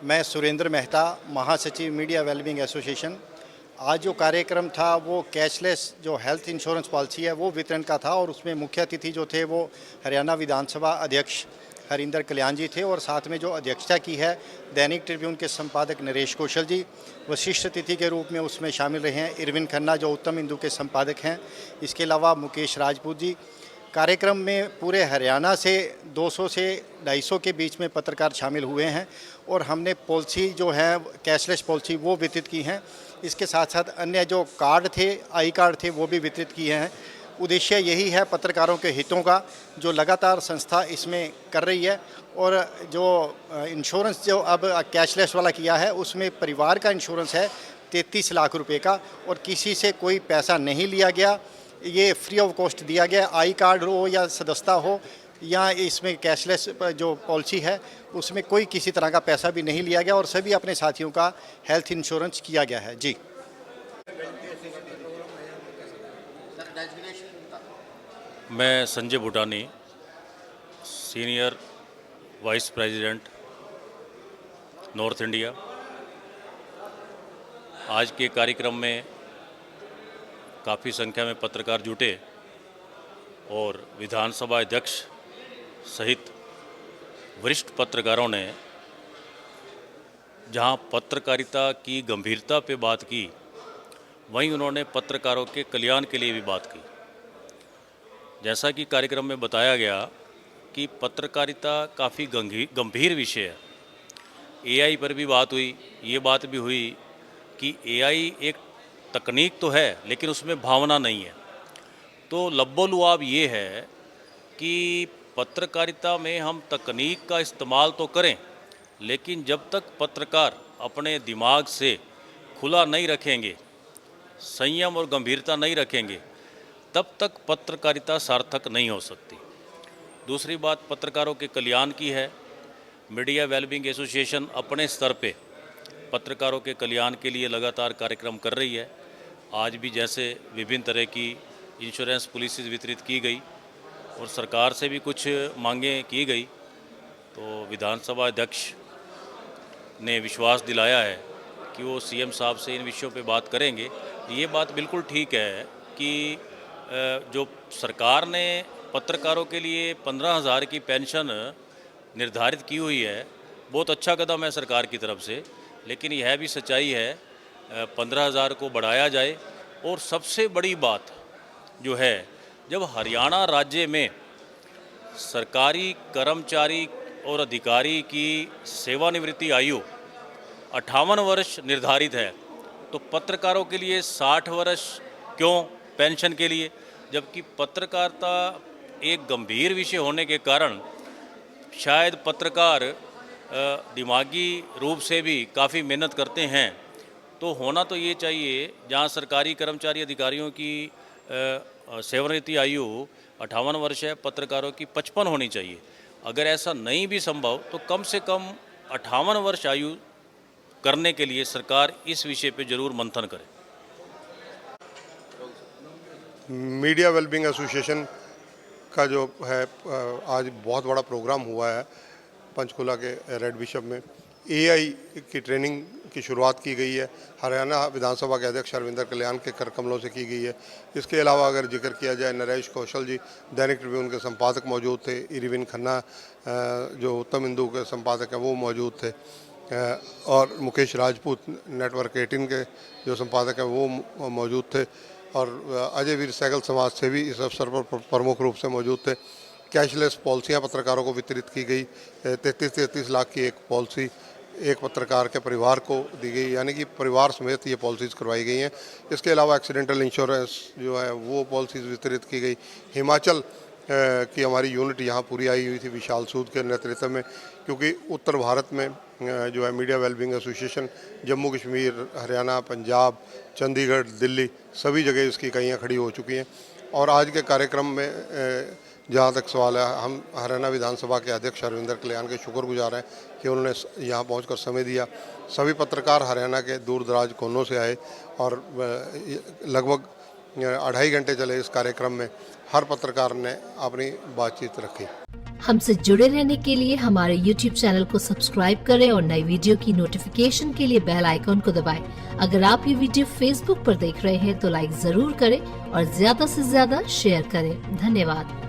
मैं सुरेंद्र मेहता, महासचिव media wellbeing association. आज जो कार्यक्रम था वो कैशलेस जो हेल्थ इंश्योरेंस पॉलिसी है वो वितरण का था और उसमें मुख्य अतिथि जो थे वो हरियाणा विधानसभा अध्यक्ष हरिंदर कल्याण जी थे और साथ में जो अध्यक्षता की है दैनिक ट्रिब्यून के संपादक नरेश कौशल जी। वशिष्ठ अतिथि के रूप में उसमें शामिल रहे हैं इरविन खन्ना जो उत्तम हिंदू के संपादक हैं। इसके अलावा मुकेश राजपूत जी। कार्यक्रम में पूरे हरियाणा से 200 से 250 के बीच में पत्रकार शामिल हुए हैं और हमने पॉलिसी जो है कैशलेस पॉलिसी वो वितरित की हैं। इसके साथ साथ अन्य जो कार्ड थे, आई कार्ड थे, वो भी वितरित किए हैं। उद्देश्य यही है पत्रकारों के हितों का जो लगातार संस्था इसमें कर रही है। और जो इंश्योरेंस जो अब कैशलेस वाला किया है उसमें परिवार का इंश्योरेंस है 33 लाख रुपए का और किसी से कोई पैसा नहीं लिया गया। ये फ्री ऑफ कॉस्ट दिया गया। आई कार्ड हो या सदस्यता हो या इसमें कैशलेस जो पॉलिसी है उसमें कोई किसी तरह का पैसा भी नहीं लिया गया और सभी अपने साथियों का हेल्थ इंश्योरेंस किया गया है। जी, मैं Sanjay Bhutani, senior vice president north India. आज के कार्यक्रम में काफ़ी संख्या में पत्रकार जुटे और विधानसभा अध्यक्ष सहित वरिष्ठ पत्रकारों ने जहां पत्रकारिता की गंभीरता पे बात की, वहीं उन्होंने पत्रकारों के कल्याण के लिए भी बात की। जैसा कि कार्यक्रम में बताया गया कि पत्रकारिता काफ़ी गंभीर विषय है। एआई पर भी बात हुई। ये बात भी हुई कि एआई एक तकनीक तो है लेकिन उसमें भावना नहीं है। तो लब्बो-लुआब ये है कि पत्रकारिता में हम तकनीक का इस्तेमाल तो करें, लेकिन जब तक पत्रकार अपने दिमाग से खुला नहीं रखेंगे, संयम और गंभीरता नहीं रखेंगे, तब तक पत्रकारिता सार्थक नहीं हो सकती। दूसरी बात पत्रकारों के कल्याण की है। मीडिया वेलबींग एसोसिएशन अपने स्तर पे पत्रकारों के कल्याण के लिए लगातार कार्यक्रम कर रही है। आज भी जैसे विभिन्न तरह की इंश्योरेंस पॉलिसीज़ वितरित की गई और सरकार से भी कुछ मांगें की गई, तो विधानसभा अध्यक्ष ने विश्वास दिलाया है कि वो सीएम साहब से इन विषयों पे बात करेंगे। ये बात बिल्कुल ठीक है कि जो सरकार ने पत्रकारों के लिए 15,000 की पेंशन निर्धारित की हुई है, बहुत अच्छा कदम है सरकार की तरफ से। लेकिन यह भी सच्चाई है 15,000 को बढ़ाया जाए। और सबसे बड़ी बात जो है, जब हरियाणा राज्य में सरकारी कर्मचारी और अधिकारी की सेवानिवृत्ति आयु 58 वर्ष निर्धारित है, तो पत्रकारों के लिए 60 वर्ष क्यों पेंशन के लिए? जबकि पत्रकारिता एक गंभीर विषय होने के कारण शायद पत्रकार दिमागी रूप से भी काफ़ी मेहनत करते हैं। तो होना तो ये चाहिए जहाँ सरकारी कर्मचारी अधिकारियों की सेवानिवृत्ति आयु 58 वर्ष है, पत्रकारों की 55 होनी चाहिए। अगर ऐसा नहीं भी संभव तो कम से कम 58 वर्ष आयु करने के लिए सरकार इस विषय पे जरूर मंथन करे। मीडिया वेलबींग एसोसिएशन का जो है आज बहुत बड़ा प्रोग्राम हुआ है पंचकुला के रेड बिशप में। एआई की ट्रेनिंग की शुरुआत की गई है। हरियाणा विधानसभा के अध्यक्ष हरविंदर कल्याण के कर कमलों से की गई है। इसके अलावा अगर जिक्र किया जाए, नरेश कौशल जी दैनिक ट्रिब्यून के संपादक मौजूद थे। इरविन खन्ना जो उत्तम हिंदू के संपादक हैं वो मौजूद थे और मुकेश राजपूत नेटवर्क 18 के जो संपादक हैं वो मौजूद थे और अजय वीर सहगल समाज से भी इस अवसर पर प्रमुख रूप से मौजूद थे। कैशलेस पॉलिसियाँ पत्रकारों को वितरित की गई। 33 लाख की एक पॉलिसी एक पत्रकार के परिवार को दी गई, यानी कि परिवार समेत ये पॉलिसीज़ करवाई गई हैं। इसके अलावा एक्सीडेंटल इंश्योरेंस जो है वो पॉलिसीज़ वितरित की गई। हिमाचल की हमारी यूनिट यहाँ पूरी आई हुई थी विशाल सूद के नेतृत्व में, क्योंकि उत्तर भारत में जो है media wellbeing association Jammu Kashmir, Haryana, Punjab, Chandigarh, Delhi सभी जगह इसकी इकाइयाँ खड़ी हो चुकी हैं। और आज के कार्यक्रम में जहाँ तक सवाल है, हम हरियाणा विधानसभा के अध्यक्ष हरविंदर कल्याण के शुक्रगुजार हैं कि उन्होंने यहाँ पहुंचकर समय दिया। सभी पत्रकार हरियाणा के दूर दराज कोनों से आए और लगभग 2.5 घंटे चले इस कार्यक्रम में हर पत्रकार ने अपनी बातचीत रखी। हमसे जुड़े रहने के लिए हमारे YouTube चैनल को सब्सक्राइब करें और नई वीडियो की नोटिफिकेशन के लिए बेल आइकॉन को दबाएं। अगर आप ये वीडियो Facebook पर देख रहे हैं तो लाइक जरूर करें और ज्यादा से ज्यादा शेयर करें। धन्यवाद।